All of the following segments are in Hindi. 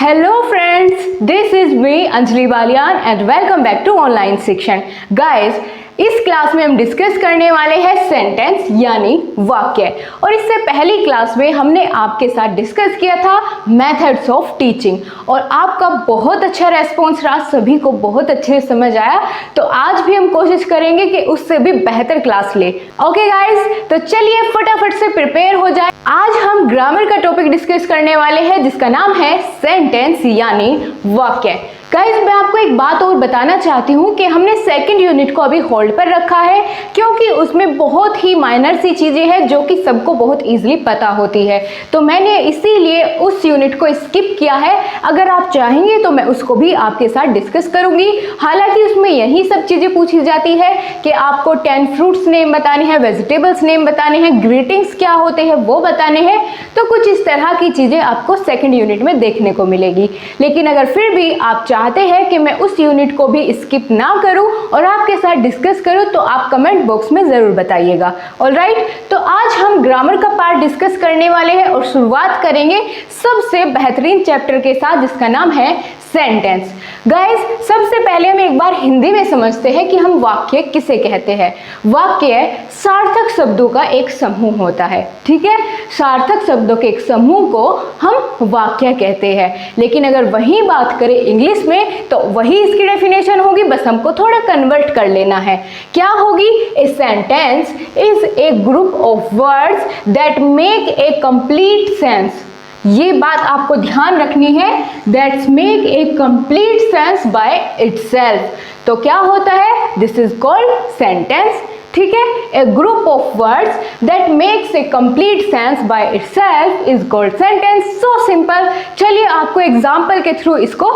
Hello friends, this is me Anjali Balian and welcome back to online section. Guys, इस क्लास में हम डिस्कस करने वाले हैं सेंटेंस यानी वाक्य। और इससे पहली क्लास में हमने आपके साथ डिस्कस किया था मेथड्स ऑफ टीचिंग और आपका बहुत अच्छा रेस्पॉन्स रहा, सभी को बहुत अच्छे से समझ आया। तो आज भी हम कोशिश करेंगे कि उससे भी बेहतर क्लास ले। ओके गाइस, तो चलिए फटाफट से प्रिपेयर हो जाए। आज हम ग्रामर का टॉपिक डिस्कस करने वाले हैं जिसका नाम है सेंटेंस यानी वाक्य। गाइस, मैं आपको एक बात और बताना चाहती हूँ कि हमने सेकंड यूनिट को अभी होल्ड पर रखा है क्योंकि उसमें बहुत ही माइनर सी चीज़ें हैं जो कि सबको बहुत इजीली पता होती है। तो मैंने इसीलिए उस यूनिट को स्किप किया है। अगर आप चाहेंगे तो मैं उसको भी आपके साथ डिस्कस करूँगी। हालांकि उसमें यही सब चीज़ें पूछी जाती है कि आपको 10 फ्रूट्स नेम बताने हैं, वेजिटेबल्स नेम बताने हैं, ग्रीटिंग्स क्या होते हैं वो बताने हैं। तो कुछ इस तरह की चीज़ें आपको सेकेंड यूनिट में देखने को मिलेगी। लेकिन अगर फिर भी आप चाहते हैं कि मैं उस यूनिट को भी स्किप ना करूं और आपके साथ डिस्कस करूं तो आप कमेंट बॉक्स में जरूर बताइएगा। ऑलराइट, तो आज हम ग्रामर का पार्ट डिस्कस करने वाले हैं और शुरुआत करेंगे सबसे बेहतरीन चैप्टर के साथ जिसका नाम है सेंटेंस। गाइस, सबसे पहले हम एक बार हिंदी में समझते हैं कि हम वाक्य किसे कहते हैं। वाक्य सार्थक शब्दों का एक समूह होता है। ठीक है, सार्थक शब्दों के एक समूह को हम वाक्य कहते हैं। लेकिन अगर वही बात करें इंग्लिश में तो वही इसकी डेफिनेशन होगी, बस हमको थोड़ा कन्वर्ट कर लेना है। क्या होगी? A sentence is a group of words that make a complete sense. ये बात आपको ध्यान रखनी है, that's make a complete sense by itself. तो क्या होता है? This is called sentence. ठीक है, a group of words that makes a complete sense by itself is called sentence. So simple. चलिए आपको एग्जाम्पल के थ्रू इसको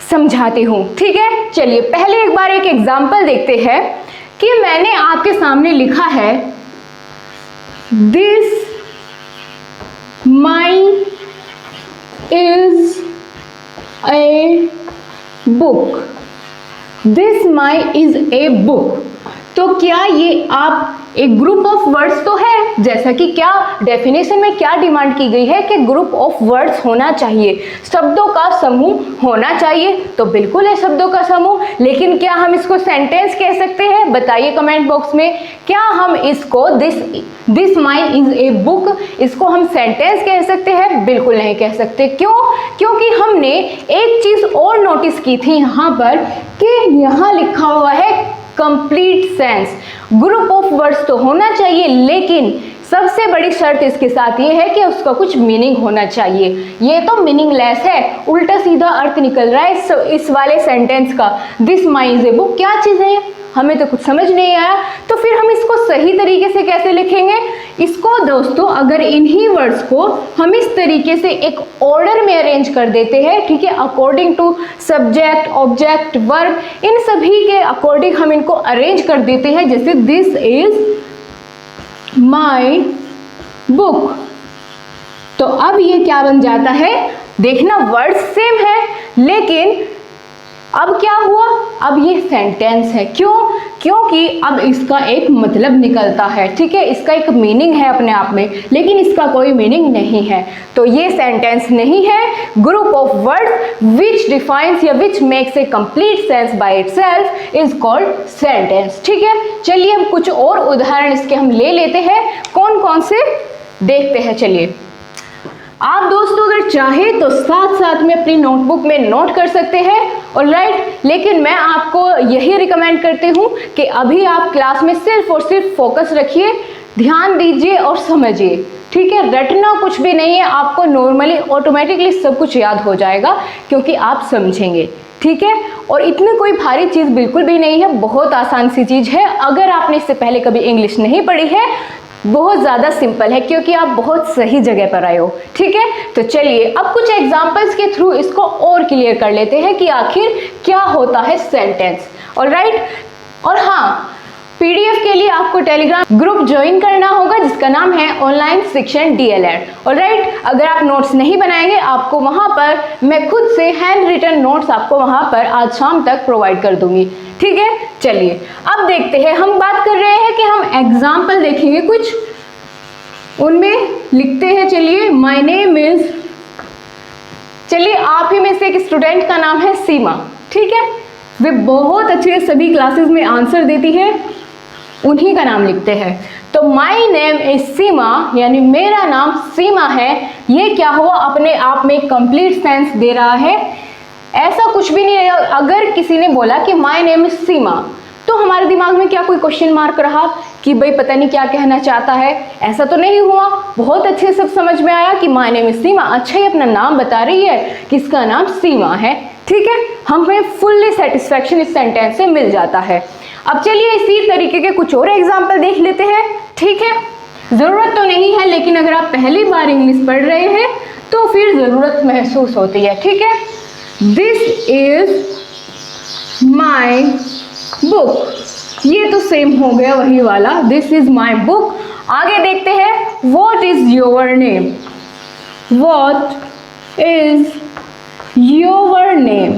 समझाती हूँ। ठीक है, चलिए पहले एक बार एक एग्जाम्पल देखते हैं कि मैंने आपके सामने लिखा है this my is a book. This my is a book. तो क्या ये आप एक ग्रुप ऑफ वर्ड्स तो है, जैसा कि क्या डेफिनेशन में क्या डिमांड की गई है कि ग्रुप ऑफ वर्ड्स होना चाहिए, शब्दों का समूह होना चाहिए। तो बिल्कुल है शब्दों का समूह। लेकिन क्या हम इसको सेंटेंस कह सकते हैं? बताइए कमेंट बॉक्स में। क्या हम इसको this my is a book इसको हम सेंटेंस कह सकते हैं? बिल्कुल नहीं कह सकते। क्यों? क्योंकि हमने एक चीज और नोटिस की थी यहाँ पर कि यहाँ लिखा हुआ है complete sense. Group of words तो होना चाहिए लेकिन सबसे बड़ी शर्त इसके साथ ये है कि उसका कुछ मीनिंग होना चाहिए। ये तो मीनिंगलेस है, उल्टा सीधा अर्थ निकल रहा है इस वाले सेंटेंस का। This my is a book क्या चीज़ है? हमें तो कुछ समझ नहीं आया। तो फिर हम इसको सही तरीके से कैसे लिखेंगे? इसको दोस्तों अगर इन्हीं वर्ड्स को हम इस तरीके से एक ऑर्डर में अरेंज कर देते हैं, ठीक है, according to subject, object, verb, इन सभी के अकॉर्डिंग हम इनको अरेंज कर देते हैं। जैसे दिस इज माई बुक। तो अब ये क्या बन जाता है? देखना वर्ड्स सेम है लेकिन अब क्या हुआ? अब ये सेंटेंस है। क्यों? क्योंकि अब इसका एक मतलब निकलता है। ठीक है, इसका एक मीनिंग है अपने आप में, लेकिन इसका कोई मीनिंग नहीं है। तो ये सेंटेंस नहीं है। Group of words which defines या which makes a complete sense by itself is called sentence. ठीक है, चलिए हम कुछ और उदाहरण इसके हम ले लेते हैं। कौन कौन से देखते हैं। चलिए आप दोस्तों अगर चाहे तो साथ साथ में अपनी नोटबुक में नोट कर सकते हैं। ऑलराइट, लेकिन मैं आपको यही रिकमेंड करती हूँ कि अभी आप क्लास में सिर्फ और सिर्फ फोकस रखिए, ध्यान दीजिए और समझिए। ठीक है, रटना कुछ भी नहीं है, आपको नॉर्मली ऑटोमेटिकली सब कुछ याद हो जाएगा क्योंकि आप समझेंगे। ठीक है, और इतनी कोई भारी चीज़ बिल्कुल भी नहीं है, बहुत आसान सी चीज़ है। अगर आपने इससे पहले कभी इंग्लिश नहीं पढ़ी है बहुत ज़्यादा सिंपल है क्योंकि आप बहुत सही जगह पर आए हो। ठीक है, तो चलिए अब कुछ एग्जांपल्स के थ्रू इसको और क्लियर कर लेते हैं कि आखिर क्या होता है सेंटेंस। ऑलराइट, और हाँ, पीडीएफ के लिए आपको टेलीग्राम ग्रुप ज्वाइन करना होगा जिसका नाम है ऑनलाइन शिक्षण DLED। ऑलराइट, अगर आप नोट्स नहीं बनाएंगे आपको वहाँ पर मैं खुद से हैंड रिटन नोट्स आपको वहाँ पर आज शाम तक प्रोवाइड कर दूंगी। ठीक है, चलिए अब देखते हैं। हम बात कर रहे हैं कि हम एग्जाम्पल देखेंगे कुछ, उनमें लिखते हैं। चलिए, माय नेम इज चलिए, आप ही में से एक स्टूडेंट का नाम है सीमा, ठीक है, वे बहुत अच्छे सभी क्लासेस में आंसर देती है, उन्हीं का नाम लिखते हैं। तो माई नेम इज सीमा, यानी मेरा नाम सीमा है, ये क्या हुआ, अपने आप में कंप्लीट सेंस दे रहा है। ऐसा कुछ भी नहीं है, अगर किसी ने बोला कि माई नेम इज सीमा तो हमारे दिमाग में क्या कोई क्वेश्चन मार्क रहा कि भाई पता नहीं क्या कहना चाहता है, ऐसा तो नहीं हुआ। बहुत अच्छे सब समझ में आया कि माय नेम इज सीमा, अच्छा ही अपना नाम बता रही है कि इसका नाम सीमा है, ठीक है, हमें फुल्ली सेटिस्फैक्शन इस सेंटेंस से मिल जाता है। अब चलिए इसी तरीके के कुछ और एग्जाम्पल देख लेते हैं, ठीक है। ज़रूरत तो नहीं है, लेकिन अगर आप पहली बार इंग्लिश पढ़ रहे हैं तो फिर ज़रूरत महसूस होती है, ठीक है। दिस इज माई बुक, ये तो सेम हो गया वही वाला, दिस इज माई बुक। आगे देखते हैं, what is your name, what is your name.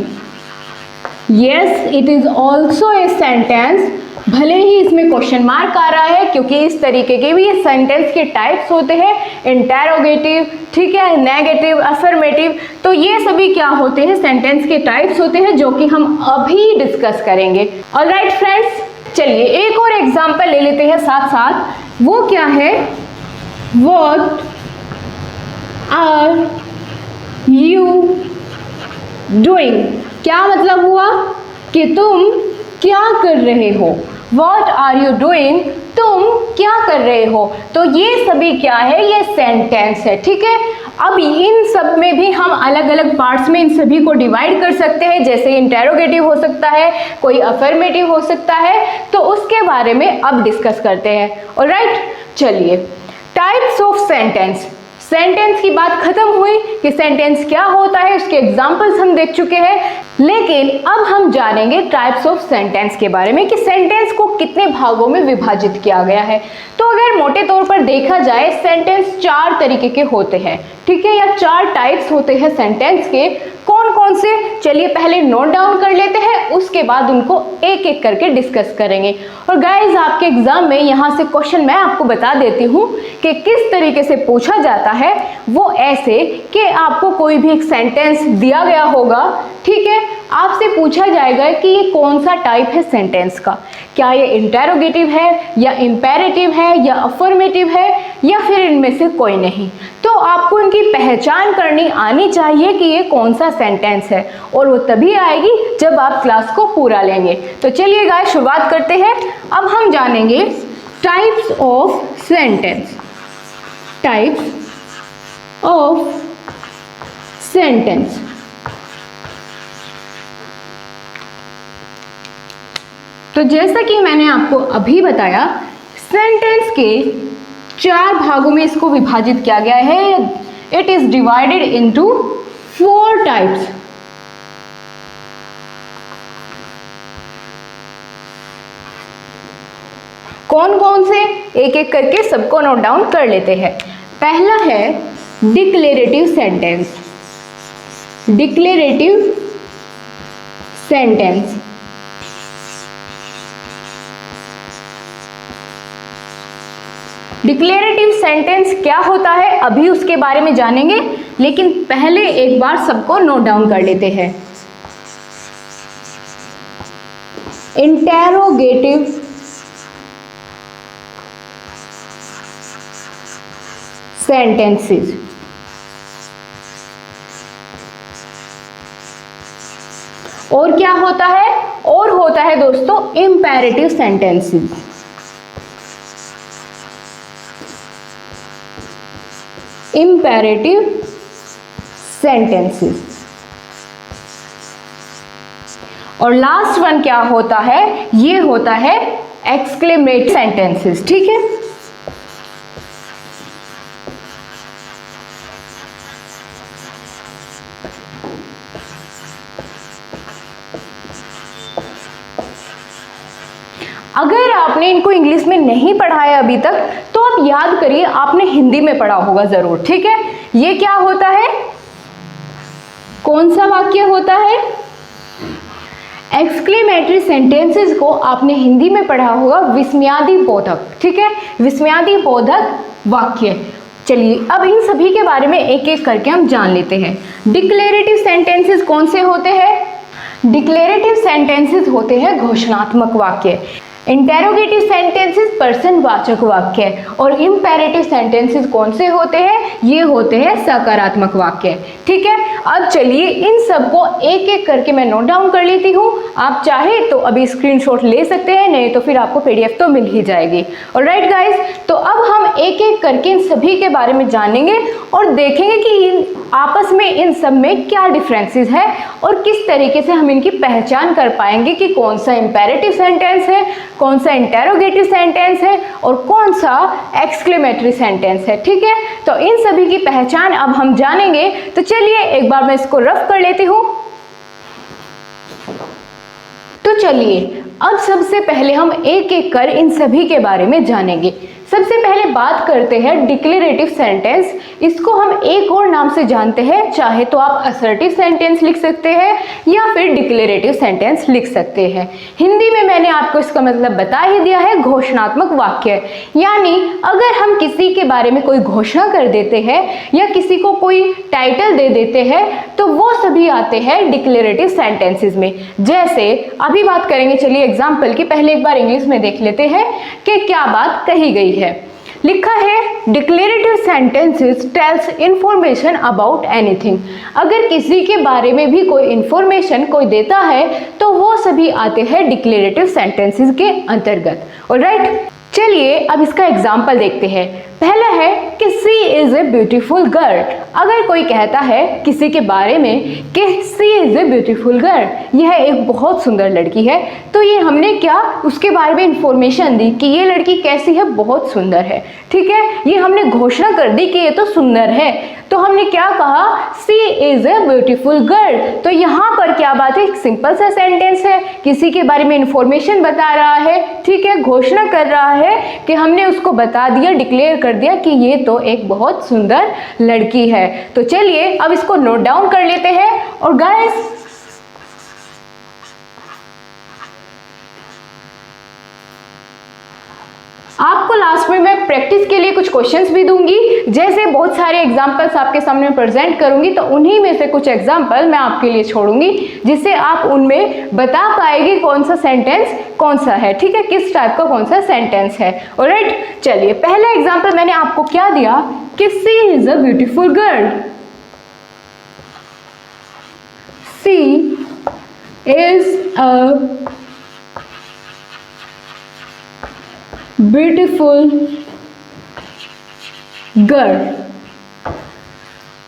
Yes, it is also a sentence, भले ही इसमें क्वेश्चन मार्क आ रहा है क्योंकि इस तरीके के भी सेंटेंस के टाइप्स होते हैं, इंटेरोगेटिव, ठीक है, नेगेटिव, अफर्मेटिव, तो ये सभी क्या होते हैं, सेंटेंस के टाइप्स होते हैं जो कि हम अभी डिस्कस करेंगे। ऑलराइट फ्रेंड्स, चलिए एक और एग्जांपल ले लेते हैं साथ साथ। वो क्या है, व्हाट आर यू डूइंग, क्या मतलब हुआ कि तुम क्या कर रहे हो। What are you doing, तुम क्या कर रहे हो। तो ये सभी क्या है, ये सेंटेंस है, ठीक है। अब इन सब में भी हम अलग अलग पार्ट्स में इन सभी को डिवाइड कर सकते हैं, जैसे इंटेरोगेटिव हो सकता है, कोई अफर्मेटिव हो सकता है, तो उसके बारे में अब डिस्कस करते हैं। ऑलराइट, चलिए टाइप्स ऑफ सेंटेंस, सेंटेंस की बात खत्म हुई कि सेंटेंस क्या होता है, उसके एग्जाम्पल्स हम देख चुके हैं, लेकिन अब हम जानेंगे टाइप्स ऑफ सेंटेंस के बारे में कि सेंटेंस को कितने भागों में विभाजित किया गया है। तो अगर मोटे तौर पर देखा जाए, सेंटेंस 4 तरीके के होते हैं, ठीक है, या 4 टाइप्स होते हैं सेंटेंस के। कौन कौन से, चलिए पहले नोट डाउन कर लेते हैं, उसके बाद उनको एक एक करके डिस्कस करेंगे। और गाइज, आपके एग्जाम में यहाँ से क्वेश्चन मैं आपको बता देती हूँ कि किस तरीके से पूछा जाता है। वो ऐसे कि आपको कोई भी एक सेंटेंस दिया गया होगा, ठीक है, आपसे पूछा जाएगा कि ये कौन सा टाइप है सेंटेंस का, क्या ये इंटेरोगेटिव है या इंपेरेटिव है या अफर्मेटिव है या फिर इनमें से कोई नहीं। तो आपको इनकी पहचान करनी आनी चाहिए कि ये कौन सा सेंटेंस है, और वो तभी आएगी जब आप क्लास को पूरा लेंगे। तो चलिए गाइस, शुरुआत करते हैं। अब हम जानेंगे types of sentence, types of sentence. तो जैसा कि मैंने आपको अभी बताया, सेंटेंस के 4 भागों में इसको विभाजित किया गया है। It is divided into 4 types. कौन कौन से, एक एक करके सबको नोट डाउन कर लेते हैं। पहला है declarative sentence, declarative sentence. Declarative sentence क्या होता है, अभी उसके बारे में जानेंगे, लेकिन पहले एक बार सबको नोट डाउन कर लेते हैं। इंटेरोगेटिव सेंटेंसेस, और क्या होता है, और होता है दोस्तों इंपेरेटिव सेंटेंसेस। imperative sentences। और लास्ट वन क्या होता है, ये होता है exclamatory sentences, ठीक है। अगर आपने इनको इंग्लिश में नहीं पढ़ा है अभी तक, तो आप याद करिए, आपने हिंदी में पढ़ा होगा जरूर, ठीक है। ये क्या होता है, कौन सा वाक्य होता है, एक्सक्लेमेटरी सेंटेंसेस को आपने हिंदी में पढ़ा होगा विस्मयादिबोधक, ठीक है, विस्मयादिबोधक वाक्य। चलिए अब इन सभी के बारे में एक एक करके हम जान लेते हैं। डिक्लेरेटिव सेंटेंसेस कौन से होते हैं? डिक्लेरेटिव सेंटेंसेस होते हैं घोषणात्मक वाक्य। इंटेरोगेटिव सेंटेंसेस प्रश्नवाचक वाक्य और इंपेरेटिव सेंटेंसेस कौन से होते हैं? ये होते हैं सकारात्मक वाक्य। ठीक है, अब चलिए इन सबको एक एक करके मैं नोट डाउन कर लेती हूँ। आप चाहे तो अभी स्क्रीनशॉट ले सकते हैं, नहीं तो फिर आपको पीडीएफ तो मिल ही जाएगी। ऑलराइट गाइस, तो अब हम एक एक करके इन सभी के बारे में जानेंगे और देखेंगे कि आपस में इन सब में क्या डिफरेंसेस है और किस तरीके से हम इनकी पहचान कर पाएंगे कि कौन सा इंपेरेटिव सेंटेंस है, कौन सा इंटेरोगेटिव सेंटेंस है और कौन सा एक्सक्लेमेटरी सेंटेंस है। ठीक है, तो इन सभी की पहचान अब हम जानेंगे। तो चलिए एक बार मैं इसको रफ कर लेती हूँ। तो चलिए अब सबसे पहले हम एक एक कर इन सभी के बारे में जानेंगे। सबसे पहले बात करते हैं डिक्लेरेटिव सेंटेंस। इसको हम एक और नाम से जानते हैं, चाहे तो आप असर्टिव सेंटेंस लिख सकते हैं या फिर डिक्लेरेटिव सेंटेंस लिख सकते हैं। हिंदी में मैंने आपको इसका मतलब बता ही दिया है, घोषणात्मक वाक्य। यानी अगर हम किसी के बारे में कोई घोषणा कर देते हैं या किसी को कोई टाइटल दे देते हैं तो वो सभी आते हैं डिक्लेरेटिव सेंटेंसेस में। जैसे अभी बात करेंगे, चलिए एग्जाम्पल की, पहले एक बार इंग्लिश में देख लेते हैं कि क्या बात कही गई है। लिखा है declarative sentences tells information about anything. अगर किसी के बारे में भी कोई इंफॉर्मेशन कोई देता है तो वो सभी आते हैं डिक्लेरेटिव सेंटेंसेस के अंतर्गत। ऑलराइट, चलिए अब इसका एग्जाम्पल देखते हैं। पहला है कि she is a beautiful girl. अगर कोई कहता है किसी के बारे में कि she is a beautiful girl, यह एक बहुत सुंदर लड़की है, तो ये हमने क्या उसके बारे में इंफॉर्मेशन दी कि ये लड़की कैसी है, बहुत सुंदर है। ठीक है, ये हमने घोषणा कर दी कि ये तो सुंदर है, तो हमने क्या कहा, सी इज ए ब्यूटीफुल गर्ल। तो यहाँ पर क्या बात है, एक सिंपल सा सेंटेंस है, किसी के बारे में इंफॉर्मेशन बता रहा है। ठीक है, घोषणा कर रहा है कि हमने उसको बता दिया, डिक्लेयर कर दिया कि ये तो एक बहुत सुंदर लड़की है। तो चलिए अब इसको नोट डाउन कर लेते हैं। और गाइस आपको लास्ट में मैं प्रैक्टिस के लिए कुछ क्वेश्चंस भी दूंगी। जैसे बहुत सारे एग्जांपल्स आपके सामने प्रेजेंट करूंगी तो उन्हीं में से कुछ एग्जांपल मैं आपके लिए छोड़ूंगी जिससे आप उनमें बता पाएंगे कौन सा सेंटेंस कौन सा है। ठीक है, किस टाइप का कौन सा सेंटेंस है। ऑलराइट, चलिए पहला एग्जाम्पल मैंने आपको क्या दिया कि she is a beautiful girl. She is a beautiful girl.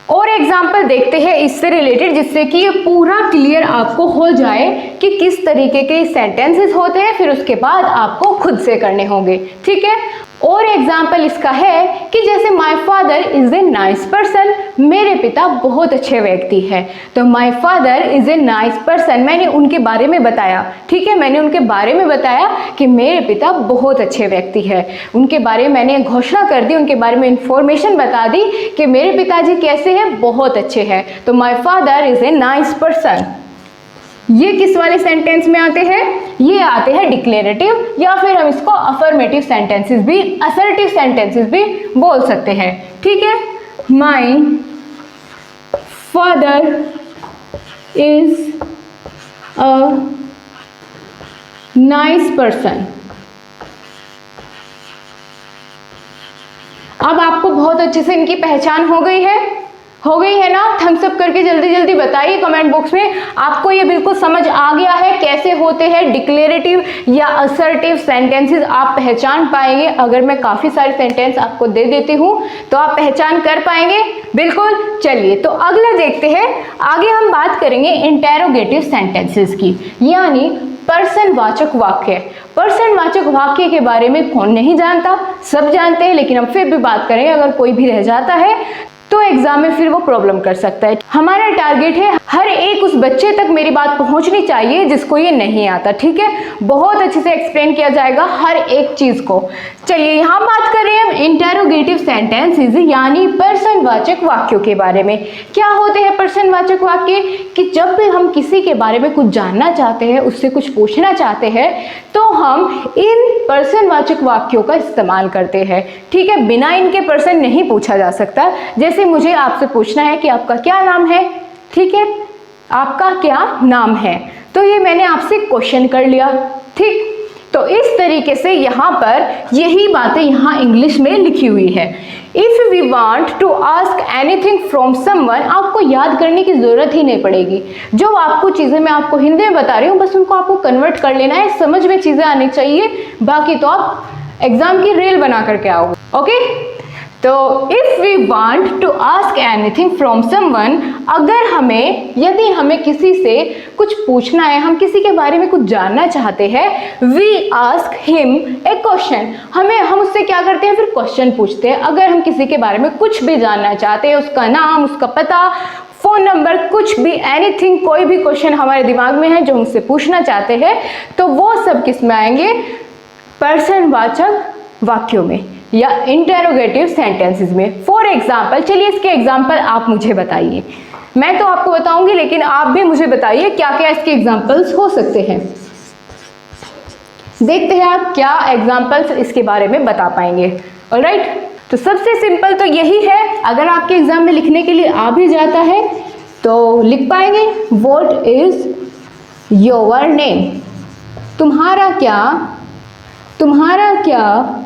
और एग्जाम्पल देखते हैं इससे रिलेटेड, जिससे कि ये पूरा क्लियर आपको हो जाए कि किस तरीके के सेंटेंसेस होते हैं, फिर उसके बाद आपको खुद से करने होंगे। ठीक है, और एग्जाम्पल इसका है कि जैसे my father is a nice person, मेरे पिता बहुत अच्छे व्यक्ति हैं। तो my father is a nice person, मैंने उनके बारे में बताया। ठीक है, मैंने उनके बारे में बताया कि मेरे पिता बहुत अच्छे व्यक्ति हैं। उनके बारे में मैंने घोषणा कर दी, उनके बारे में इंफॉर्मेशन बता दी कि मेरे पिताजी कैसे हैं, बहुत अच्छे हैं। तो my father is a nice person. ये किस वाले सेंटेंस में आते हैं, ये आते हैं डिक्लेरेटिव, या फिर हम इसको अफर्मेटिव सेंटेंसेस भी, असर्टिव सेंटेंसेस भी बोल सकते हैं। ठीक है, my father is a nice person. अब आपको बहुत अच्छे से इनकी पहचान हो गई है ना। थम्स अप करके जल्दी जल्दी बताइए कमेंट बॉक्स में, आपको ये बिल्कुल समझ आ गया है कैसे होते हैं डिक्लेरेटिव या असर्टिव सेंटेंसेस। आप पहचान पाएंगे, अगर मैं काफ़ी सारे सेंटेंस आपको दे देती हूँ तो आप पहचान कर पाएंगे बिल्कुल। चलिए तो अगला देखते हैं, आगे हम बात करेंगे इंटेरोगेटिव सेंटेंसेस की, यानी प्रश्नवाचक वाक्य। प्रश्नवाचक वाक्य के बारे में कौन नहीं जानता, सब जानते हैं, लेकिन हम फिर भी बात करेंगे अगर कोई भी रह जाता है तो एग्जाम में फिर वो प्रॉब्लम कर सकता है। हमारा टारगेट है हर एक उस बच्चे तक मेरी बात पहुंचनी चाहिए जिसको ये नहीं आता, ठीक है। बहुत अच्छे से एक्सप्लेन किया जाएगा हर एक चीज को। चलिए यहाँ बात कर रहे हैं हम इंटेरोगेटिव सेंटेंसेस यानी प्रश्नवाचक वाक्यों के बारे में। क्या होते हैं प्रश्नवाचक वाक्य? कि जब भी हम किसी के बारे में कुछ जानना चाहते हैं, उससे कुछ पूछना चाहते हैं, तो हम इन प्रश्नवाचक वाक्यों का इस्तेमाल करते हैं, ठीक है। बिना इनके प्रश्न नहीं पूछा जा सकता। जैसे मुझे आपसे पूछना है कि आपका क्या नाम है, ठीक है, आपका क्या नाम है, तो ये मैंने आपसे क्वेश्चन कर लिया, ठीक। तो इस तरीके से यहाँ पर यही बातें यहाँ इंग्लिश में लिखी हुई है। If we want to ask anything from someone, आपको याद करने की जरूरत ही नहीं पड़ेगी। जो आपको चीजें मैं आपको हिंदी में बता रही हूँ, बस उनको आपको कन्वर्ट कर लेना है, समझ में चीजें आनी चाहिए, बाकी तो आप एग्जाम की रील बना करके आओगे, ओके। तो if we want to ask anything from someone, अगर हमें, यदि हमें किसी से कुछ पूछना है, हम किसी के बारे में कुछ जानना चाहते हैं, we ask him a question, हम उससे क्या करते हैं, फिर क्वेश्चन पूछते हैं। अगर हम किसी के बारे में कुछ भी जानना चाहते हैं, उसका नाम, उसका पता, फोन नंबर, कुछ भी, एनीथिंग, कोई भी क्वेश्चन हमारे दिमाग में है जो हमसे पूछना चाहते हैं, तो वो सब किस में आएंगे, प्रश्नवाचक वाक्यों में या इंटेरोगेटिव सेंटेंसेस में। फॉर एग्जाम्पल, चलिए इसके एग्जाम्पल आप मुझे बताइए, मैं तो आपको बताऊंगी लेकिन आप भी मुझे बताइए क्या क्या इसके एग्जाम्पल्स हो सकते हैं। देखते हैं आप क्या एग्जाम्पल्स इसके बारे में बता पाएंगे। ऑलराइट, तो सबसे सिंपल तो यही है, अगर आपके एग्जाम में लिखने के लिए आ भी जाता है तो लिख पाएंगे, व्हाट इज योर नेम, तुम्हारा क्या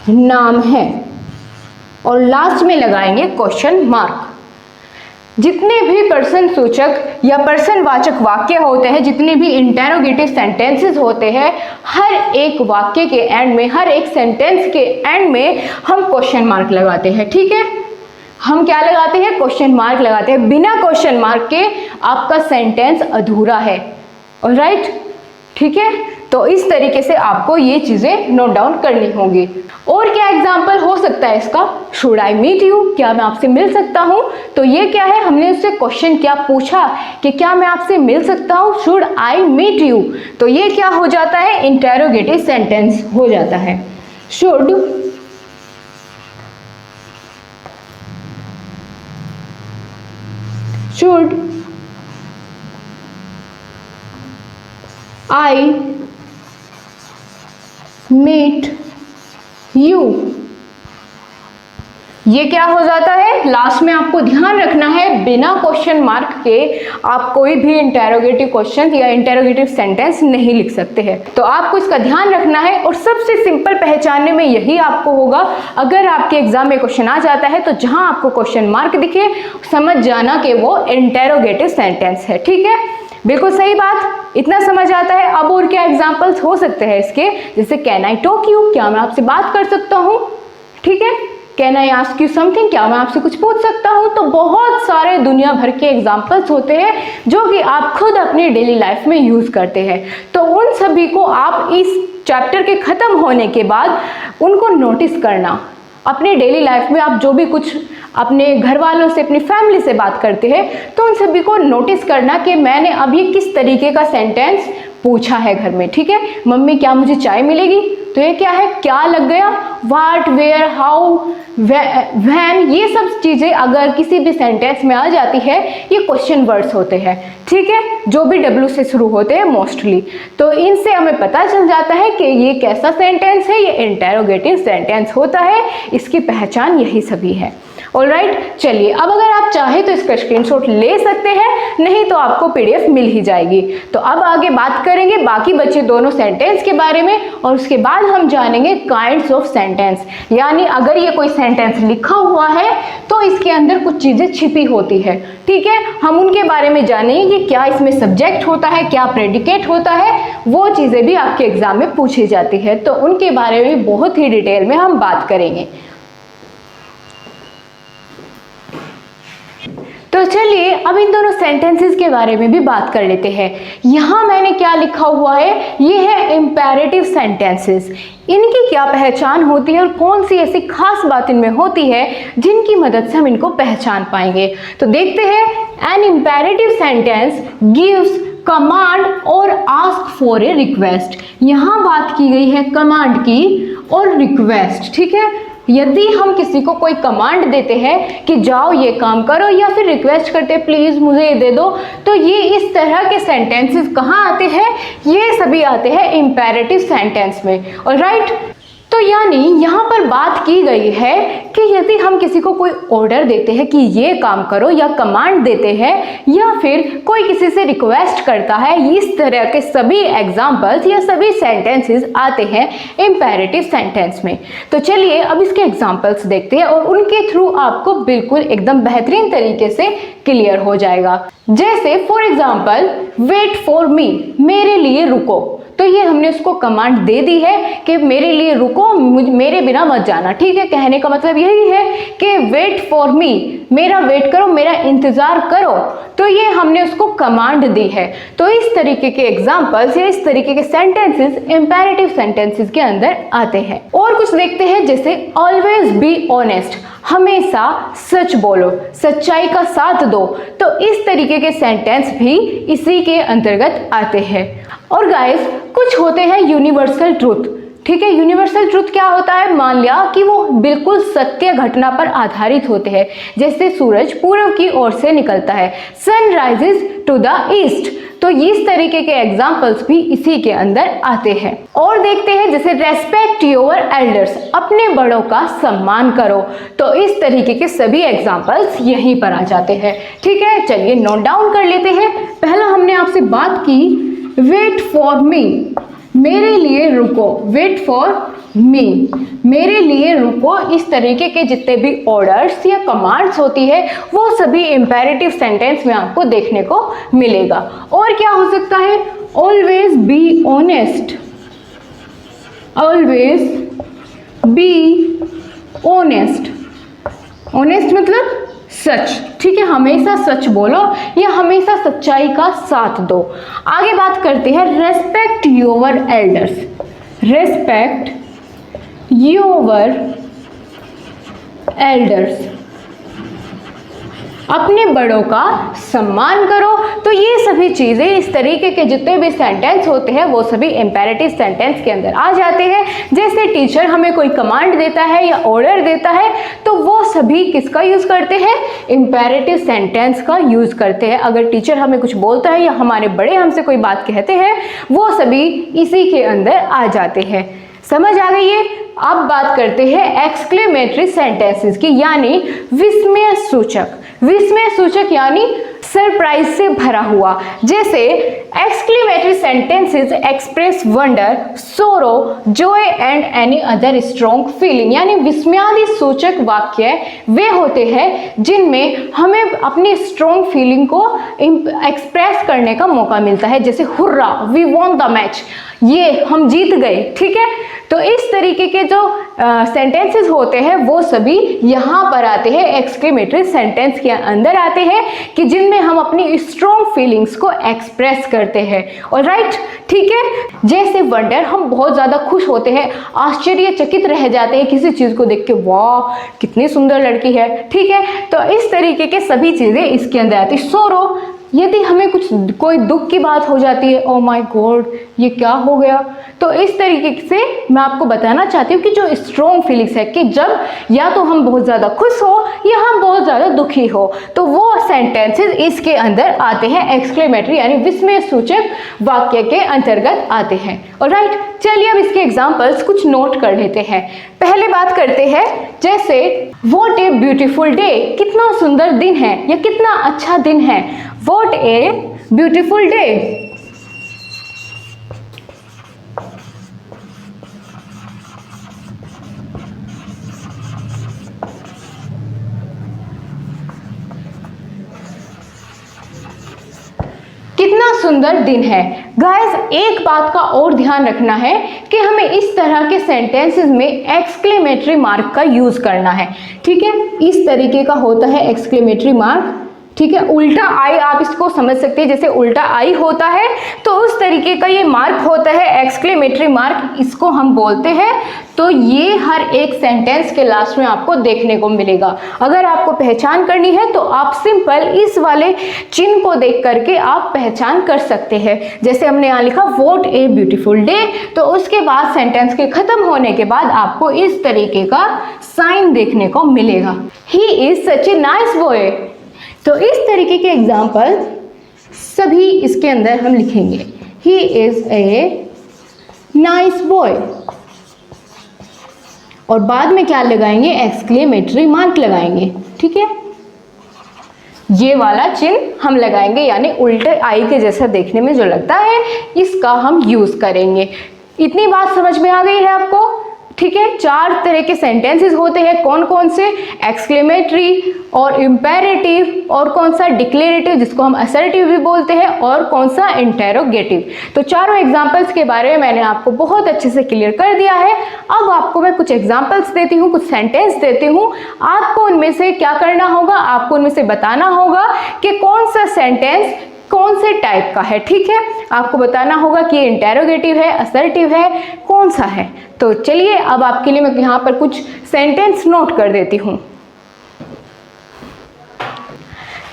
नाम है, और लास्ट में लगाएंगे क्वेश्चन मार्क। जितने भी प्रश्न सूचक या प्रश्नवाचक वाक्य होते हैं, जितने भी इंटेरोगेटिव सेंटेंसेस होते हैं, हर एक वाक्य के एंड में, हर एक सेंटेंस के एंड में हम क्वेश्चन मार्क लगाते हैं, ठीक है। हम क्या लगाते हैं, क्वेश्चन मार्क लगाते हैं। बिना क्वेश्चन मार्क के आपका सेंटेंस अधूरा है। ऑलराइट, ठीक है। तो इस तरीके से आपको ये चीजें नोट डाउन करनी होंगी। और क्या एग्जाम्पल हो सकता है इसका, शुड आई मीट यू, क्या मैं आपसे मिल सकता हूं, तो ये क्या है, हमने उससे क्वेश्चन क्या पूछा कि क्या मैं आपसे मिल सकता हूं, शुड आई मीट यू, तो ये क्या हो जाता है, इंटेरोगेटिव सेंटेंस हो जाता है। शुड आई मीट यू, ये क्या हो जाता है, लास्ट में आपको ध्यान रखना है, बिना क्वेश्चन मार्क के आप कोई भी इंटेरोगेटिव क्वेश्चन या इंटेरोगेटिव सेंटेंस नहीं लिख सकते हैं। तो आपको इसका ध्यान रखना है, और सबसे सिंपल पहचानने में यही आपको होगा। अगर आपके एग्जाम में क्वेश्चन आ जाता है तो जहां आपको क्वेश्चन मार्क दिखे, समझ जाना कि वो इंटेरोगेटिव सेंटेंस है, ठीक है। बिल्कुल सही बात, इतना समझ आता है। अब और क्या एग्जाम्पल्स हो सकते हैं इसके, जैसे कैन आई टॉक यू, क्या मैं आपसे बात कर सकता हूँ, ठीक है। Can I ask you something, क्या मैं आपसे कुछ पूछ सकता हूँ। तो बहुत सारे दुनिया भर के एग्जाम्पल्स होते हैं जो कि आप खुद अपनी डेली लाइफ में यूज करते हैं। तो उन सभी को आप इस चैप्टर के खत्म होने के बाद उनको नोटिस करना। अपने डेली लाइफ में आप जो भी कुछ अपने घर वालों से, अपनी फैमिली से बात करते हैं, तो उन सभी को नोटिस करना कि मैंने अभी किस तरीके का सेंटेंस पूछा है घर में, ठीक है। मम्मी क्या मुझे चाय मिलेगी, तो ये क्या है, क्या लग गया, व्हाट, वेयर, हाउ, व्हेन, ये सब चीजें अगर किसी भी सेंटेंस में आ जाती है, ये क्वेश्चन वर्ड्स होते हैं, ठीक है, जो भी डब्ल्यू से शुरू होते हैं मोस्टली। तो इनसे हमें पता चल जाता है कि ये कैसा सेंटेंस है, ये इंटेरोगेटिव सेंटेंस होता है, इसकी पहचान यही सभी है। ऑलराइट, चलिए अब अगर आप चाहे तो इसका स्क्रीनशॉट ले सकते हैं, नहीं तो आपको पीडीएफ मिल ही जाएगी। तो अब आगे बात करेंगे बाकी बचे दोनों सेंटेंस के बारे में, और उसके बाद हम जानेंगे काइंड्स ऑफ सेंटेंस, यानी अगर ये कोई सेंटेंस लिखा हुआ है तो इसके अंदर कुछ चीजें छिपी होती है, ठीक है। हम उनके बारे में जानेंगे कि क्या इसमें सब्जेक्ट होता है, क्या प्रेडिकेट होता है, वो चीजें भी आपके एग्जाम में पूछी जाती है। तो उनके बारे में बहुत ही डिटेल में हम बात करेंगे। तो तो चलिए अब इन दोनों सेंटेंसेस के बारे में भी बात कर लेते हैं। यहाँ मैंने क्या लिखा हुआ है, ये है इम्पेरेटिव सेंटेंसेस। इनकी क्या पहचान होती है और कौन सी ऐसी खास बात इनमें होती है जिनकी मदद से हम इनको पहचान पाएंगे। तो देखते हैं, an imperative sentence gives command और आस्क फॉर ए रिक्वेस्ट। यहाँ बात की गई है कमांड की और रिक्वेस्ट, ठीक है। यदि हम किसी को कोई कमांड देते हैं कि जाओ ये काम करो, या फिर रिक्वेस्ट करते हैं प्लीज मुझे ये दे दो, तो ये इस तरह के सेंटेंसेस कहाँ आते हैं, ये सभी आते हैं इम्पेरेटिव सेंटेंस में। ऑलराइट, तो यानी यहाँ पर बात की गई है कि यदि हम किसी को कोई ऑर्डर देते हैं कि ये काम करो, या कमांड देते हैं, या फिर कोई किसी से रिक्वेस्ट करता है, इस तरह के सभी एग्जाम्पल्स या सभी सेंटेंसेस आते हैं इम्पेरेटिव सेंटेंस में। तो चलिए अब इसके एग्जाम्पल्स देखते हैं और उनके थ्रू आपको बिल्कुल एकदम बेहतरीन तरीके से क्लियर हो जाएगा। जैसे for example, wait for me, मेरे लिए रुको। तो ये हमने उसको कमांड दे दी है कि मेरे लिए रुको, मेरे बिना मत जाना, ठीक है। कहने का मतलब यही है कि वेट फॉर मी, मेरा वेट करो, मेरा इंतजार करो। तो ये हमने उसको कमांड दी है। तो इस तरीके के एग्जांपल्स या इस तरीके के सेंटेंसेस इम्पेरेटिव सेंटेंसेस के अंदर आते हैं। और कुछ देखते हैं, जैसे ऑलवेज बी ऑनेस्ट, हमेशा सच बोलो, सच्चाई का साथ दो। तो इस तरीके के सेंटेंस भी इसी के अंतर्गत आते हैं। और गाइस, कुछ होते हैं यूनिवर्सल ट्रूथ, ठीक है। यूनिवर्सल ट्रूथ क्या होता है, मान लिया कि वो बिल्कुल सत्य घटना पर आधारित होते हैं। जैसे सूरज पूर्व की ओर से निकलता है, sun rises to the east. तो इस तरीके के एग्जाम्पल्स भी इसी के अंदर आते हैं। और देखते हैं, जैसे रेस्पेक्ट योर एल्डर्स, अपने बड़ों का सम्मान करो। तो इस तरीके के सभी एग्जाम्पल्स यहीं पर आ जाते हैं, ठीक है। चलिए नोट डाउन कर लेते हैं। पहला हमने आपसे बात की वेट फॉर मी, मेरे लिए रुको, वेट फॉर मी, मेरे लिए रुको। इस तरीके के जितने भी ऑर्डर्स या कमांड्स होती है वो सभी इम्पेरेटिव सेंटेंस में आपको देखने को मिलेगा। और क्या हो सकता है, always be honest, always be honest, honest मतलब सच, ठीक है। हमेशा सच बोलो या हमेशा सच्चाई का साथ दो। आगे बात करते हैं, respect your elders, respect your elders, अपने बड़ों का सम्मान करो। तो ये सभी चीजें, इस तरीके के जितने भी सेंटेंस होते हैं वो सभी इम्पेरेटिव सेंटेंस के अंदर आ जाते हैं। जैसे टीचर हमें कोई कमांड देता है या ऑर्डर देता है, तो वो सभी किसका यूज करते हैं, इम्पेरेटिव सेंटेंस का यूज करते हैं। अगर टीचर हमें कुछ बोलता है या हमारे बड़े हमसे कोई बात कहते हैं, वो सभी इसी के अंदर आ जाते हैं। समझ आ गई है। अब बात करते हैं एक्सक्लेमेटरी सेंटेंसेस की, यानी विस्मय सूचक। विस्मय सूचक यानी सरप्राइज से भरा हुआ। जैसे एक्सक्लेमेटरी सेंटेंसेस एक्सप्रेस वंडर, सोरो, Joy and any other strong feeling, यानी विस्मयादि सूचक वाक्य वे होते हैं जिनमें हमें अपनी स्ट्रॉन्ग फीलिंग को एक्सप्रेस करने का मौका मिलता है। जैसे hurrah, we won the match, ये हम जीत गए, ठीक है। तो इस तरीके के जो सेंटेंसेस होते हैं वो सभी यहाँ पर आते हैं, एक्सक्लेमेटरी सेंटेंस के अंदर आते हैं, कि जिनमें हम अपनी स्ट्रॉन्ग फीलिंग्स को एक्सप्रेस करते हैं। ऑलराइट, ठीक है। जैसे वंडर, हम बहुत ज़्यादा खुश होते हैं, आश्चर्यचकित रह जाते हैं किसी चीज़ को देख के, वाह कितनी सुंदर लड़की है, ठीक है। तो इस तरीके के सभी चीज़ें इसके अंदर आती है। सोरो, यदि हमें कोई दुख की बात हो जाती है, ओ माय गॉड ये क्या हो गया, तो इस तरीके से मैं आपको बताना चाहती हूँ कि जो स्ट्रॉन्ग फीलिंग्स है कि जब या तो हम बहुत ज़्यादा खुश हो या हम बहुत ज़्यादा दुखी हो, तो वो सेंटेंसेस इसके अंदर आते हैं, एक्सक्लेमेटरी यानी विस्मय सूचक वाक्य के अंतर्गत आते हैं। ऑलराइट, चलिए अब इसके एग्जाम्पल्स कुछ नोट कर लेते हैं। पहले बात करते हैं, जैसे व्हाट ए ब्यूटीफुल डे, कितना सुंदर दिन है या कितना अच्छा दिन है, व्हाट ए ब्यूटीफुल डे। कितना सुंदर दिन है। गाइस, एक बात का और ध्यान रखना है कि हमें इस तरह के सेंटेंसेस में एक्सक्लेमेटरी मार्क का यूज करना है, ठीक है। इस तरीके का होता है एक्सक्लेमेटरी मार्क, ठीक है, उल्टा आई आप इसको समझ सकते हैं, जैसे उल्टा आई होता है तो उस तरीके का ये मार्क होता है, एक्सक्लेमेटरी मार्क इसको हम बोलते हैं। तो ये हर एक सेंटेंस के लास्ट में आपको देखने को मिलेगा। अगर आपको पहचान करनी है तो आप सिंपल इस वाले चिन्ह को देख करके आप पहचान कर सकते हैं। जैसे हमने यहाँ लिखा व्हाट ए ब्यूटीफुल डे, तो उसके बाद सेंटेंस के खत्म होने के बाद आपको इस तरीके का साइन देखने को मिलेगा, he is such a nice boy. तो इस तरीके के एग्जाम्पल सभी इसके अंदर हम लिखेंगे, he is a nice boy, और बाद में क्या लगाएंगे, एक्सक्लेमेटरी मार्क लगाएंगे। ठीक है, ये वाला चिन्ह हम लगाएंगे, यानी उल्टे आई के जैसा देखने में जो लगता है इसका हम यूज करेंगे। इतनी बात समझ में आ गई है आपको? ठीक है, 4 तरह के सेंटेंसेस होते हैं, कौन कौन से, एक्सक्लेमेटरी और इम्पेरेटिव और कौन सा डिक्लेरेटिव जिसको हम असर्टिव भी बोलते हैं, और कौन सा इंटेरोगेटिव। तो चारों एग्जांपल्स के बारे में मैंने आपको बहुत अच्छे से क्लियर कर दिया है। अब आपको मैं कुछ एग्जांपल्स देती हूँ, कुछ सेंटेंस देती हूँ, आपको उनमें से क्या करना होगा, आपको उनमें से बताना होगा कि कौन सा सेंटेंस कौन से टाइप का है। ठीक है, आपको बताना होगा कि इंटेरोगेटिव है, असर्टिव है, कौन सा है। तो चलिए अब आपके लिए मैं यहाँ पर कुछ सेंटेंस नोट कर देती हूँ।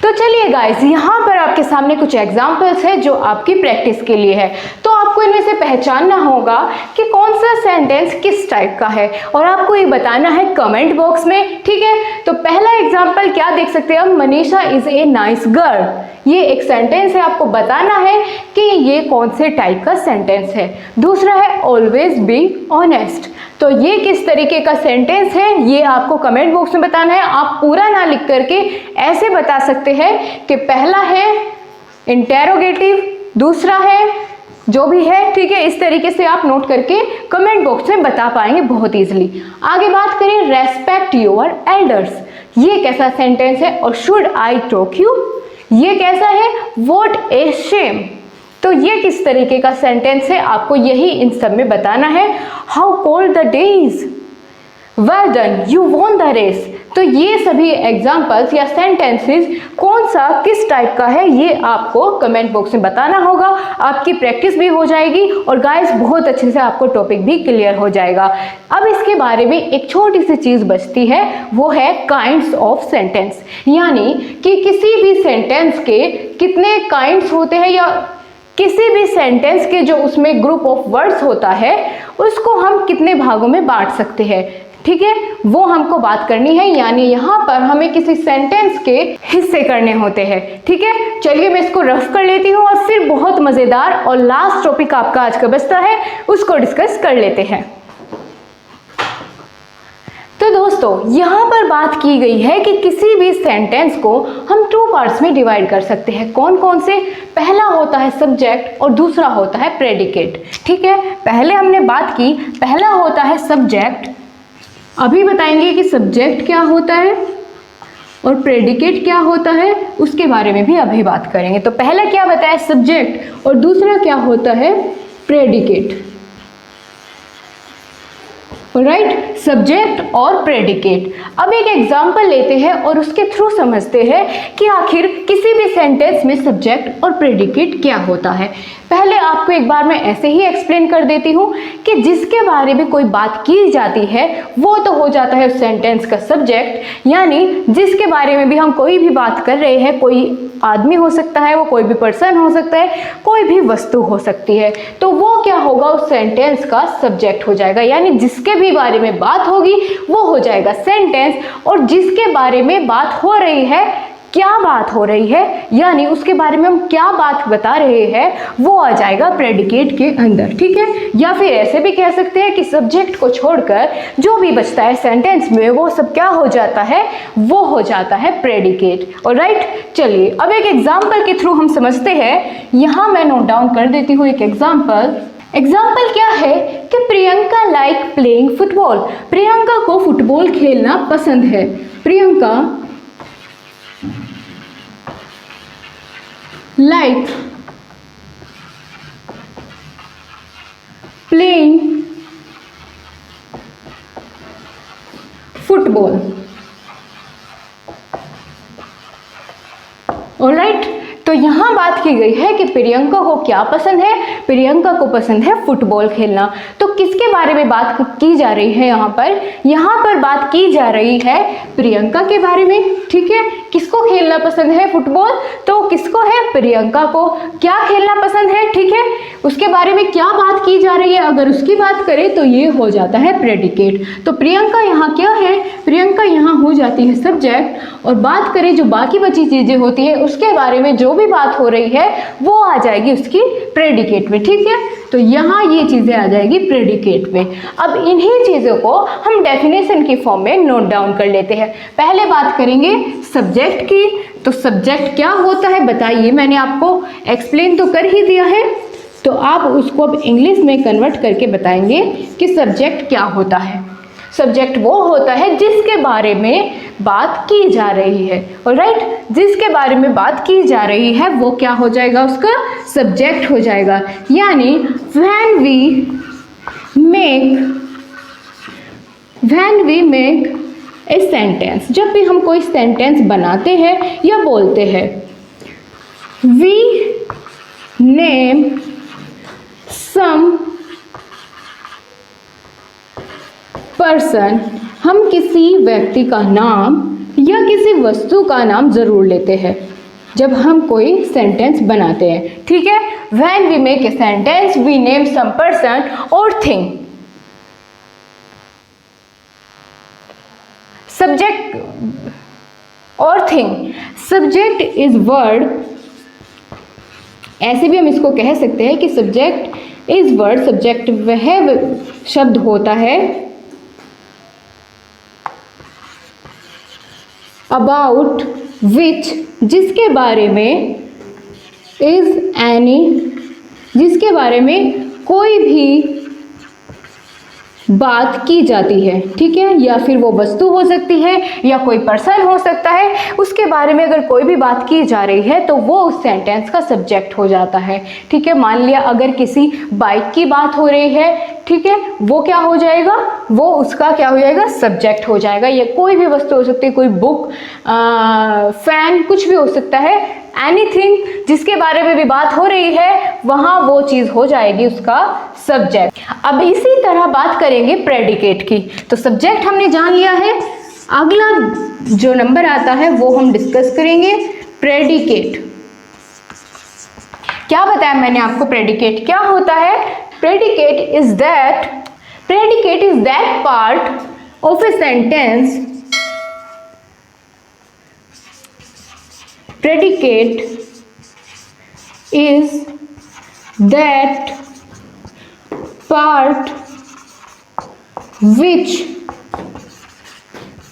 तो चलिए गाइस, यहाँ पर आपके सामने कुछ एग्जाम्पल्स है जो आपकी प्रैक्टिस के लिए है। तो आपको इनमें से पहचानना होगा कि कौन सा सेंटेंस किस टाइप का है, और आपको ये बताना है कमेंट बॉक्स में। ठीक है, तो पहला एग्जाम्पल क्या देख सकते हैं हम, Manisha is a nice girl. ये एक सेंटेंस है, आपको बताना है कि ये कौन से टाइप का सेंटेंस है। दूसरा है ऑलवेज बी ऑनेस्ट, तो ये किस तरीके का सेंटेंस है ये आपको कमेंट बॉक्स में बताना है। आप पूरा ना लिख करके ऐसे बता सकते हैं कि पहला है इंटेरोगेटिव, दूसरा है जो भी है। ठीक है, इस तरीके से आप नोट करके कमेंट बॉक्स में बता पाएंगे बहुत इजीली। आगे बात करें, रेस्पेक्ट योर एल्डर्स, ये कैसा सेंटेंस है, और शुड आई टॉक यू, ये कैसा है, व्हाट ए शेम, तो ये किस तरीके का सेंटेंस है, आपको यही इन सब में बताना है। How cold the day is, well done you won the race, तो ये सभी एग्जाम्पल्स या सेंटेंसेस कौन सा किस टाइप का है ये आपको कमेंट बॉक्स में बताना होगा। आपकी प्रैक्टिस भी हो जाएगी और गाइस बहुत अच्छे से आपको टॉपिक भी क्लियर हो जाएगा। अब इसके बारे में एक छोटी सी चीज बचती है, वो है काइंड्स ऑफ सेंटेंस, यानी कि किसी भी सेंटेंस के कितने काइंड्स होते हैं, या किसी भी सेंटेंस के जो उसमें ग्रुप ऑफ वर्ड्स होता है उसको हम कितने भागों में बांट सकते हैं। ठीक है, वो हमको बात करनी है, यानी यहाँ पर हमें किसी सेंटेंस के हिस्से करने होते हैं। ठीक है, चलिए मैं इसको रफ कर लेती हूँ और फिर बहुत मजेदार और लास्ट टॉपिक आपका आज का बचता है उसको डिस्कस कर लेते हैं। तो दोस्तों यहाँ पर बात की गई है कि किसी भी सेंटेंस को हम 2 पार्ट्स में डिवाइड कर सकते हैं। कौन कौन से, पहला होता है सब्जेक्ट और दूसरा होता है प्रेडिकेट। ठीक है, पहले हमने बात की, पहला होता है सब्जेक्ट, अभी बताएंगे कि सब्जेक्ट क्या होता है और प्रेडिकेट क्या होता है, उसके बारे में भी अभी बात करेंगे। तो पहला क्या बताया, सब्जेक्ट, और दूसरा क्या होता है, प्रेडिकेट। राइट, सब्जेक्ट और प्रेडिकेट। अब एक एग्जाम्पल लेते हैं और उसके थ्रू समझते हैं कि आखिर किसी भी सेंटेंस में सब्जेक्ट और प्रेडिकेट क्या होता है। पहले आपको एक बार मैं ऐसे ही एक्सप्लेन कर देती हूँ कि जिसके बारे में कोई बात की जाती है वो तो हो जाता है उस सेंटेंस का सब्जेक्ट, यानी जिसके बारे में भी हम कोई भी बात कर रहे हैं, कोई आदमी हो सकता है, वो कोई भी पर्सन हो सकता है, कोई भी वस्तु हो सकती है, तो वो क्या होगा, उस सेंटेंस का सब्जेक्ट हो जाएगा। यानी जिसके भी बारे में बात होगी वो हो जाएगा सेंटेंस, और जिसके बारे में बात हो रही है, क्या बात हो रही है, यानी उसके बारे में हम क्या बात बता रहे हैं, वो आ जाएगा प्रेडिकेट के अंदर। ठीक है, या फिर ऐसे भी कह सकते हैं कि सब्जेक्ट को छोड़कर जो भी बचता है सेंटेंस में वो सब क्या हो जाता है, वो हो जाता है प्रेडिकेट। ऑलराइट, चलिए अब एक एग्जाम्पल के थ्रू हम समझते हैं। यहाँ मैं नोट डाउन कर देती हूँ एक एग्जाम्पल। एग्जाम्पल क्या है कि Priyanka like playing football, Priyanka को फुटबॉल खेलना पसंद है। Priyanka like playing football. Alright, तो यहाँ बात की गई है कि प्रियंका को क्या पसंद है, प्रियंका को पसंद है फुटबॉल खेलना। तो किसके बारे में बात की जा रही है यहाँ पर बात की जा रही है प्रियंका के बारे में, ठीक है। किसको खेलना पसंद है फुटबॉल, तो किसको है, प्रियंका को। क्या खेलना पसंद है, ठीक है, उसके बारे में क्या बात की जा रही है, अगर उसकी बात करें तो ये हो जाता है प्रेडिकेट। तो प्रियंका यहाँ क्या है, प्रियंका यहाँ हो जाती है सब्जेक्ट, और बात करें जो बाकी बची चीजें होती है उसके बारे में जो भी बात हो रही है वो आ जाएगी उसकी प्रेडिकेट में, ठीक है। तो यहाँ ये चीजें आ जाएगी प्रेडिकेट में। अब इन्हीं चीजों को हम डेफिनेशन की फॉर्म में नोट डाउन कर लेते हैं। पहले बात करेंगे सब्जेक्ट की। तो सब्जेक्ट क्या होता है बताइए, मैंने आपको एक्सप्लेन तो कर ही दिया है, तो आप उसको अब इंग्लिश में कन्वर्ट करके बताएंगे कि सब्जेक्ट क्या होता है। सब्जेक्ट वो होता है जिसके बारे में बात की जा रही है, ऑलराइट, जिसके बारे में बात की जा रही है वो क्या हो जाएगा, उसका सब्जेक्ट हो जाएगा। यानी when we make a sentence, जब भी हम कोई सेंटेंस बनाते हैं या बोलते हैं, we name some पर्सन, हम किसी व्यक्ति का नाम या किसी वस्तु का नाम जरूर लेते हैं जब हम कोई सेंटेंस बनाते हैं, ठीक है। When we make a sentence, we name some person or thing. Subject or thing. Subject is word. ऐसे भी हम इसको कह सकते हैं कि सब्जेक्ट इज वर्ड, सब्जेक्ट वह शब्द होता है अबाउट विच, जिसके बारे में, इज एनी, जिसके बारे में कोई भी बात की जाती है, ठीक है, या फिर वो वस्तु हो सकती है या कोई पर्सन हो सकता है, उसके बारे में अगर कोई भी बात की जा रही है तो वो उस सेंटेंस का सब्जेक्ट हो जाता है, ठीक है। मान लिया अगर किसी बाइक की बात हो रही है, ठीक है, वो क्या हो जाएगा, वो उसका क्या हो जाएगा, सब्जेक्ट हो जाएगा। या कोई भी वस्तु हो सकती है, कोई बुक, फैन, कुछ भी हो सकता है, एनीथिंग जिसके बारे में भी बात हो रही है वहाँ वो चीज़ हो जाएगी उसका सब्जेक्ट। अब इसी तरह बात करेंगे प्रेडिकेट की। तो सब्जेक्ट हमने जान लिया है, अगला जो नंबर आता है वो हम डिस्कस करेंगे प्रेडिकेट। क्या बताया मैंने आपको, प्रेडिकेट क्या होता है। Predicate is that part of a sentence, predicate is that part which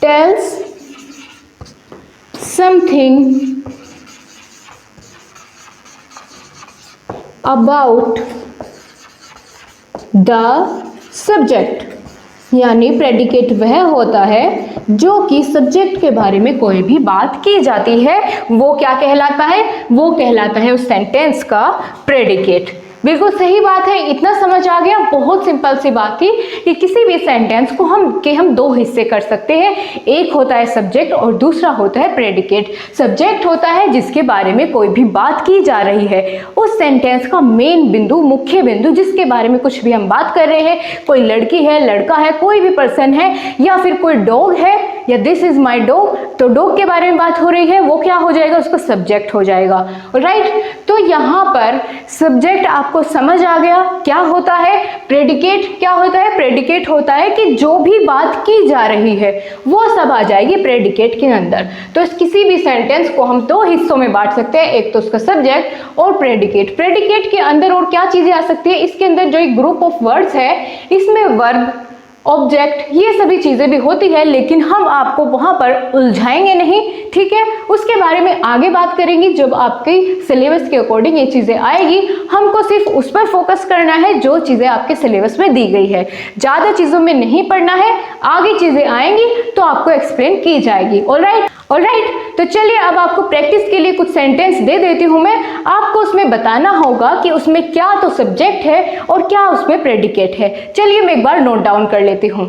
tells something about the subject। यानी प्रेडिकेट वह होता है जो कि सब्जेक्ट के बारे में कोई भी बात की जाती है, वो क्या कहलाता है, वो कहलाता है उस सेंटेंस का प्रेडिकेट। बिल्कुल सही बात है, इतना समझ आ गया। बहुत सिंपल सी बात थी कि किसी भी सेंटेंस को हम दो हिस्से कर सकते हैं, एक होता है सब्जेक्ट और दूसरा होता है प्रेडिकेट। सब्जेक्ट होता है जिसके बारे में कोई भी बात की जा रही है, उस सेंटेंस का मेन बिंदु, मुख्य बिंदु, जिसके बारे में कुछ भी हम बात कर रहे हैं, कोई लड़की है, लड़का है, कोई भी पर्सन है, या फिर कोई डॉग है, या दिस इज माई डॉग, तो डॉग के बारे में बात हो रही है, वो क्या हो जाएगा, उसका सब्जेक्ट हो जाएगा, राइट। तो यहाँ पर सब्जेक्ट आपको समझ आ गया क्या होता है, प्रेडिकेट क्या होता है। प्रेडिकेट होता है कि जो भी बात की जा रही है वो सब आ जाएगी प्रेडिकेट के अंदर। तो इस किसी भी सेंटेंस को हम दो हिस्सों में बांट सकते हैं, एक तो उसका सब्जेक्ट और प्रेडिकेट। प्रेडिकेट के अंदर और क्या चीजें आ सकती है, इसके अंदर जो एक ग्रुप ऑफ वर्ड्स है, इसमें वर्ब, ऑब्जेक्ट, ये सभी चीजें भी होती है, लेकिन हम आपको वहां पर उलझाएंगे नहीं, ठीक है। उसके बारे में आगे बात करेंगे जब आपके सिलेबस के अकॉर्डिंग ये चीजें आएगी। हमको सिर्फ उस पर फोकस करना है जो चीजें आपके सिलेबस में दी गई है, ज्यादा चीजों में नहीं पढ़ना है। आगे चीजें आएंगी तो आपको एक्सप्लेन की जाएगी। ऑलराइट, तो चलिए अब आपको प्रैक्टिस के लिए कुछ सेंटेंस दे देती हूं मैं, आपको उसमें बताना होगा कि उसमें क्या तो सब्जेक्ट है और क्या उसमें प्रेडिकेट है। चलिए मैं एक बार नोट डाउन कर लेती हूं।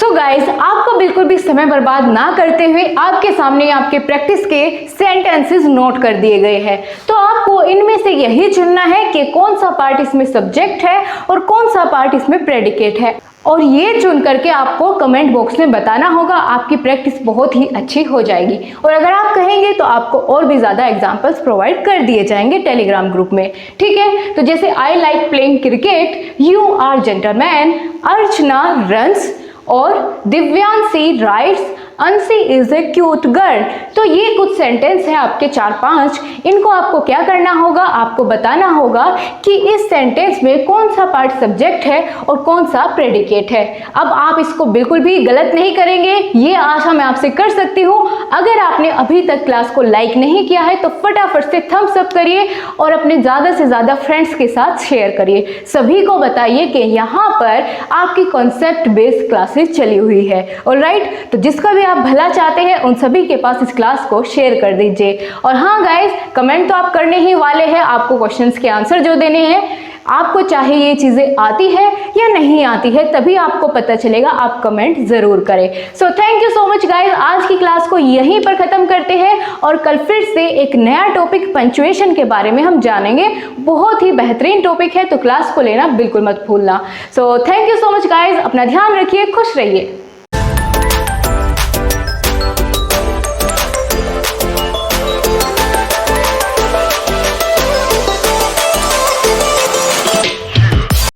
सो गाइस, आपको बिल्कुल भी समय बर्बाद ना करते हुए आपके सामने आपके प्रैक्टिस के सेंटेंसेस नोट कर दिए गए हैं। तो आपको इनमें से यही चुनना है कि कौन सा पार्ट इसमें सब्जेक्ट है और कौन सा पार्ट इसमें प्रेडिकेट है, और ये चुन करके आपको कमेंट बॉक्स में बताना होगा। आपकी प्रैक्टिस बहुत ही अच्छी हो जाएगी, और अगर आप कहेंगे तो आपको और भी ज़्यादा एग्जाम्पल्स प्रोवाइड कर दिए जाएंगे टेलीग्राम ग्रुप में, ठीक है। तो जैसे I like playing cricket, you are gentleman, Archana runs, और Divyanshi writes, Anshi is a cute girl. तो ये कुछ सेंटेंस है आपके 4-5। इनको आपको क्या करना होगा, आपको बताना होगा कि इस सेंटेंस में कौन सा पार्ट सब्जेक्ट है और कौन सा प्रेडिकेट है। अब आप इसको बिल्कुल भी गलत नहीं करेंगे, ये आशा मैं आपसे कर सकती हूँ। अगर आपने अभी तक क्लास को लाइक नहीं किया है तो फटाफट से थम्स अप करिए और अपने ज़्यादा से ज़्यादा फ्रेंड्स के साथ शेयर करिए। सभी को बताइए कि यहाँ पर आपकी कॉन्सेप्ट बेस्ड क्लासेस चली हुई है। ऑलराइट, तो जिसका भी आप भला चाहते हैं उन सभी के पास इस क्लास को शेयर कर दीजिए। और हाँ गाइस, कमेंट तो आप करने ही वाले हैं, आपको क्वेश्चंस के आंसर जो देने हैं, आपको चाहे ये चीज़ें आती है या नहीं आती है, तभी आपको पता चलेगा, आप कमेंट ज़रूर करें। So thank you so much guys, आज की क्लास को यहीं पर ख़त्म करते हैं और कल फिर से एक नया टॉपिक पंक्चुएशन के बारे में हम जानेंगे। बहुत ही बेहतरीन टॉपिक है, तो क्लास को लेना बिल्कुल मत भूलना। So thank you so much guys, अपना ध्यान रखिए, खुश रहिए।